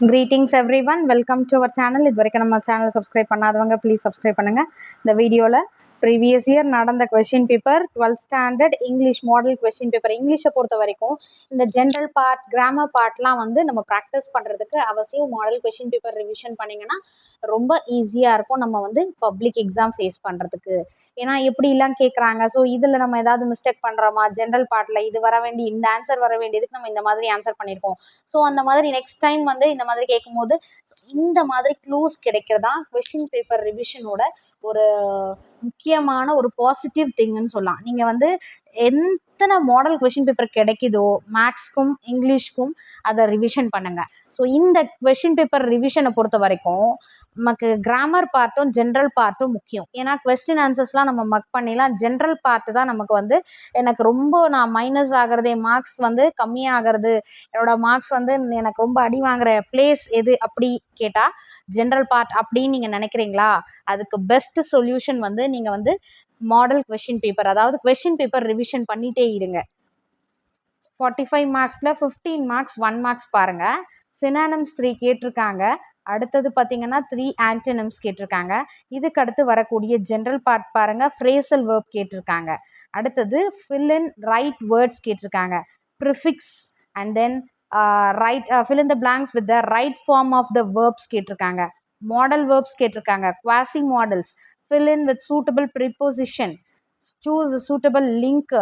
Greetings everyone, welcome to our channel. இதுவரைக்கும் நம்ம சேனலை சப்ஸ்கிரைப் பண்ணாதவங்க ப்ளீஸ் சப்ஸ்கிரைப் பண்ணுங்க. இந்த வீடியோவில் ப்ரீவியஸ் இயர் நடந்த question paper 12th standard English model question paper இங்கிலீஷை பொறுத்த வரைக்கும் இந்த ஜென்ரல் பார்ட் கிராமர் பார்ட்லாம் வந்து நம்ம ப்ராக்டிஸ் பண்ணுறதுக்கு அவசியம். மாடல் கொஷின் பேப்பர் ரிவிஷன் பண்ணிங்கன்னா ரொம்ப ஈஸியாக இருக்கும் நம்ம வந்து பப்ளிக் எக்ஸாம் ஃபேஸ் பண்ணுறதுக்கு. ஏன்னா எப்படிலாம் கேட்குறாங்க, ஸோ இதில் நம்ம ஏதாவது மிஸ்டேக் பண்ணுறோமா, ஜென்ரல் பார்ட்டில் இது வர வேண்டிய இந்த ஆன்சர் வர வேண்டியதுக்கு நம்ம இந்த மாதிரி ஆன்சர் பண்ணியிருக்கோம். ஸோ அந்த மாதிரி நெக்ஸ்ட் டைம் வந்து இந்த மாதிரி கேட்கும்போது இந்த மாதிரி க்ளூஸ் கிடைக்கிறதா கொஷின் பேப்பர் ரிவிஷனோட ஒரு முக்கியமான ஒரு பாசிட்டிவ் திங்னு சொல்லலாம். நீங்கள் வந்து எத்தனை மாடல் கொஷின் பேப்பர் கிடைக்குதோ மேக்ஸ்க்கும் இங்கிலீஷ்க்கும் அதை ரிவிஷன் பண்ணுங்க. ஸோ இந்த கொஷின் பேப்பர் ரிவிஷனை பொறுத்த வரைக்கும் நமக்கு கிராமர் பார்ட்டும் ஜென்ரல் பார்ட்டும் முக்கியம். ஏன்னா கொஸ்டின் ஆன்சர்ஸ்லாம் நம்ம மக் பண்ணிடலாம். ஜென்ரல் பார்ட்டு தான் நமக்கு வந்து எனக்கு ரொம்ப நான் மைனஸ் ஆகிறது, மார்க்ஸ் வந்து கம்மியாகிறது, என்னோட மார்க்ஸ் வந்து எனக்கு ரொம்ப அடி வாங்குற பிளேஸ் எது அப்படி கேட்டால் ஜென்ரல் பார்ட் அப்படின்னு நீங்கள் நினைக்கிறீங்களா, அதுக்கு பெஸ்ட் சொல்யூஷன் வந்து நீங்கள் வந்து மாடல் கொஷின் பேப்பர், அதாவது கொஷின் பேப்பர் ரிவிஷன் பண்ணிட்டே இருங்க. 45 மார்க்ஸில் 15 மார்க்ஸ் 1 மார்க்ஸ் பாருங்கள். சினானிம்ஸ் 3 கேட்டிருக்காங்க. அடுத்தது பார்த்தீங்கன்னா 3 ஆன்டனிம்ஸ் கேட்டிருக்காங்க. இதுக்கு அடுத்து வரக்கூடிய ஜென்ரல் பார்ட் பாருங்கள், ஃப்ரேசல் வேர்ப் கேட்டிருக்காங்க. அடுத்தது ஃபில் இன் ரைட் வேர்ட்ஸ் கேட்டிருக்காங்க. Prefix and then fill in the blanks with the right form of the verbs கேட்டிருக்காங்க. மாடல் வேர்ப்ஸ் கேட்டிருக்காங்க. Quasi models, fill in with suitable preposition, choose a suitable link,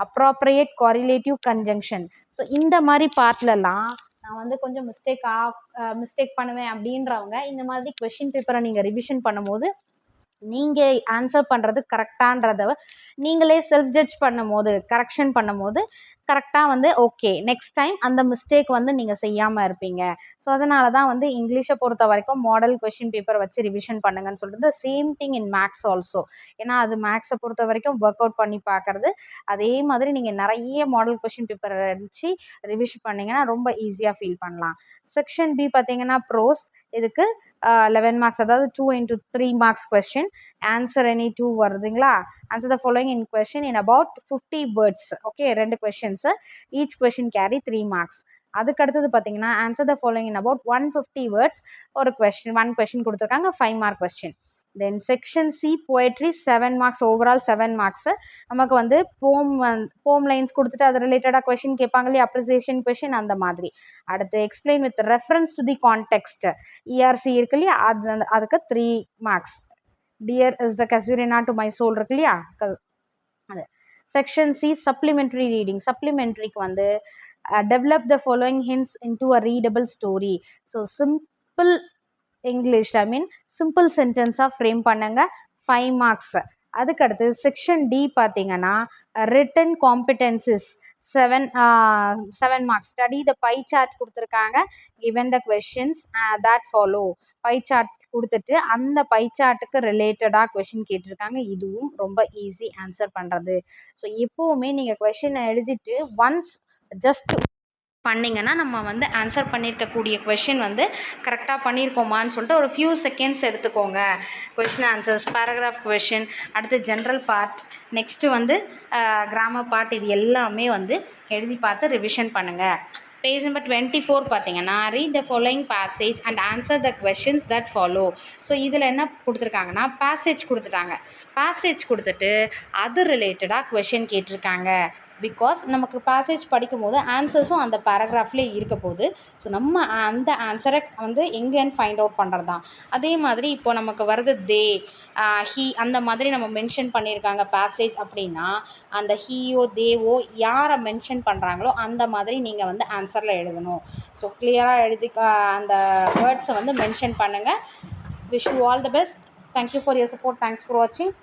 appropriate correlative conjunction. So இந்த மாதிரி பார்ட்லலாம் நான் வந்து கொஞ்சம் mistake பண்ணுவேன் அப்படின்றவங்க இந்த மாதிரி கொஷின் பேப்பரை நீங்கள் ரிவிஷன் பண்ணும்போது நீங்கள் ஆன்சர் பண்ணுறது கரெக்டான்றத நீங்களே செல்ஃப் ஜட்ஜ் பண்ணும்போது கரெக்ஷன் பண்ணும்போது கரெக்டாக வந்து ஓகே நெக்ஸ்ட் டைம் அந்த மிஸ்டேக் வந்து நீங்கள் செய்யாமல் இருப்பீங்க. ஸோ அதனால தான் வந்து இங்கிலீஷை பொறுத்த வரைக்கும் மாடல் கொஷின் பேப்பர் வச்சு ரிவிஷன் பண்ணுங்கன்னு சொல்கிறது. Same thing in maths also. ஏன்னா அது மேக்ஸை பொறுத்த வரைக்கும் ஒர்க் அவுட் பண்ணி பார்க்குறது. அதே மாதிரி நீங்கள் நிறைய மாடல் கொஷின் பேப்பரை வச்சு ரிவிஷன் பண்ணிங்கன்னா ரொம்ப ஈஸியாக ஃபீல் பண்ணலாம். செக்ஷன் பி பார்த்தீங்கன்னா ப்ரோஸ், இதுக்கு 11 மார்க்ஸ், அதாவது 2 into 3 marks question. Answer any 2 வருதுங்களா. Answer the following in question in about 50 words. Okay, 2 questions, each question carry 3 marks. அதுக்கு அடுத்தது பார்த்தீங்கன்னா answer the following in about 150 words. ஒரு கொஸ்டின் 1 கொஸ்டின் கொடுத்துருக்காங்க, 5 mark question. Then section C poetry 7 marks, overall 7 marks. நமக்கு வந்து போம் lines கொடுத்துட்டு அது ரிலேட்டடாக கொஷின் கேட்பாங்க இல்லையா, அப்ரிசியேஷன் கொஷின் அந்த மாதிரி. அடுத்து explain with reference to the context, ERC இருக்கு இல்லையா, அதுக்கு 3 marks. Dear is the casuarina to my soul இருக்கு இல்லையா அது. செக்ஷன் சி சப்ளிமெண்ட்ரி ரீடிங், சப்ளிமெண்ட்ரிக்கு வந்து develop the following hints into a readable story. So simple English, I mean simple சென்டென்ஸாக frame பண்ணுங்க, 5 மார்க்ஸ். அதுக்கடுத்து செக்ஷன் டி பார்த்தீங்கன்னா written competencies 7 marks. Study the pie chart கொடுத்துருக்காங்க, given the questions that follow. Pie chart கொடுத்துட்டு அந்த by சார்ட்டுக்கு ரிலேட்டடாக question கேட்டிருக்காங்க. இதுவும் ரொம்ப ஈஸி ஆன்சர் பண்ணுறது. ஸோ எப்போவுமே நீங்கள் கொஷினை எழுதிட்டு ஒன்ஸ் ஜஸ்ட் பண்ணிங்கன்னா நம்ம வந்து ஆன்சர் பண்ணியிருக்கக்கூடிய கொஷின் வந்து கரெக்டாக பண்ணியிருக்கோமான்னு சொல்லிட்டு ஒரு ஃபியூ செகண்ட்ஸ் எடுத்துக்கோங்க. கொஷின் ஆன்சர்ஸ், பேராகிராஃப் கொஷின், அடுத்து ஜென்ரல் பார்ட், நெக்ஸ்ட்டு வந்து கிராமர் பார்ட், இது எல்லாமே வந்து எழுதி பார்த்து ரிவிஷன் பண்ணுங்கள். பேஜ் நம்பர் 24 பார்த்தீங்கன்னா read the following passage and answer the questions that follow. So இதில் என்ன கொடுத்துருக்காங்கன்னா பேசேஜ் கொடுத்துட்டாங்க. பேசேஜ் கொடுத்துட்டு அது ரிலேட்டடாக கொஷின் கேட்டிருக்காங்க. பிகாஸ் நமக்கு பேசேஜ் படிக்கும்போது ஆன்சர்ஸும் அந்த பேராகிராஃப்லேயே இருக்க போகுது. ஸோ நம்ம அந்த ஆன்சரை வந்து எங்கேன்னு ஃபைண்ட் அவுட் பண்ணுறது தான். அதே மாதிரி இப்போ நமக்கு வருது தே, ஹீ, அந்த மாதிரி நம்ம மென்ஷன் பண்ணியிருக்காங்க பேசேஜ் அப்படின்னா அந்த ஹீயோ தேவோ யாரை மென்ஷன் பண்ணுறாங்களோ அந்த மாதிரி நீங்கள் வந்து ஆன்சரில் எழுதணும். ஸோ கிளியராக எழுதி அந்த வேர்ட்ஸை வந்து மென்ஷன் பண்ணுங்கள். Wish you all the best. Thank you for your support. Thanks for வாட்சிங்.